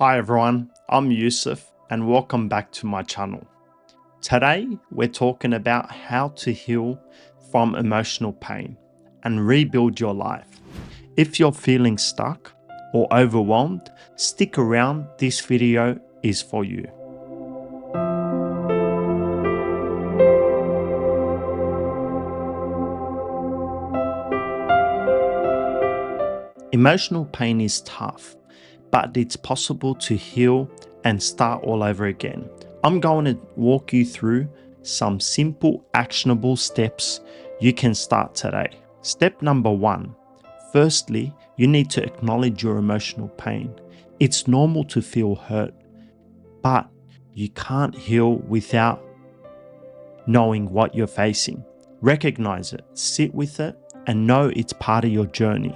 Hi everyone, I'm Yusuf and welcome back to my channel. Today we're talking about how to heal from emotional pain and rebuild your life. If you're feeling stuck or overwhelmed, stick around, this video is for you. Emotional pain is tough, but it's possible to heal and start all over again. I'm going to walk you through some simple, actionable steps you can start today. Step number 1. Firstly, you need to acknowledge your emotional pain. It's normal to feel hurt, but you can't heal without knowing what you're facing. Recognize it, sit with it, and know it's part of your journey.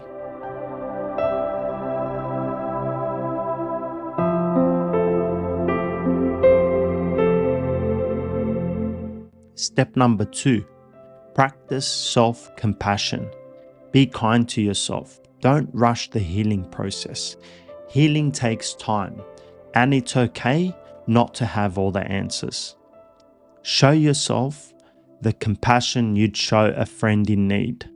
Step number 2, practice self-compassion. Be kind to yourself. Don't rush the healing process. Healing takes time, and it's okay not to have all the answers. Show yourself the compassion you'd show a friend in need.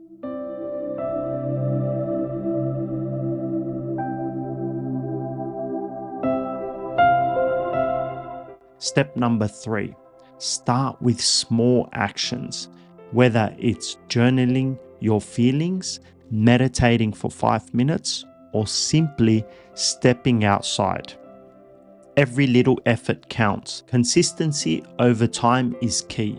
Step number 3, start with small actions, whether it's journaling your feelings, meditating for 5 minutes, or simply stepping outside. Every little effort counts. Consistency over time is key.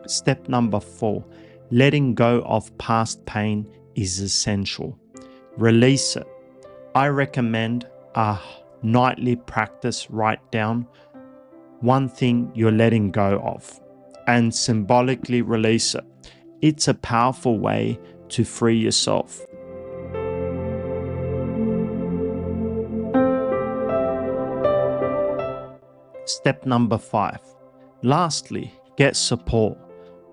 Step number 4, letting go of past pain is essential. Release it. I recommend a nightly practice. Write down one thing you're letting go of and symbolically release it. It's a powerful way to free yourself. Step number 5. Lastly, get support.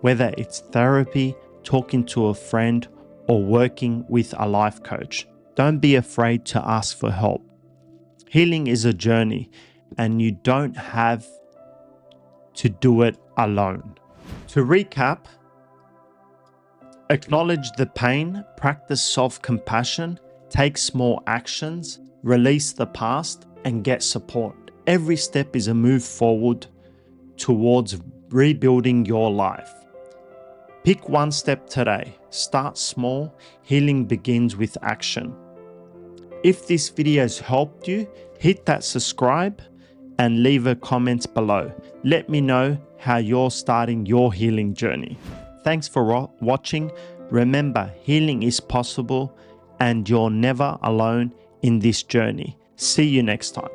Whether it's therapy, talking to a friend, or working with a life coach. Don't be afraid to ask for help. Healing is a journey, and you don't have to do it alone. To recap, acknowledge the pain, practice self-compassion, take small actions, release the past, and get support. Every step is a move forward towards rebuilding your life. Pick one step today. Start small. Healing begins with action. If this video has helped you, hit that subscribe and leave a comment below. Let me know how you're starting your healing journey. Thanks for watching. Remember, healing is possible and you're never alone in this journey. See you next time.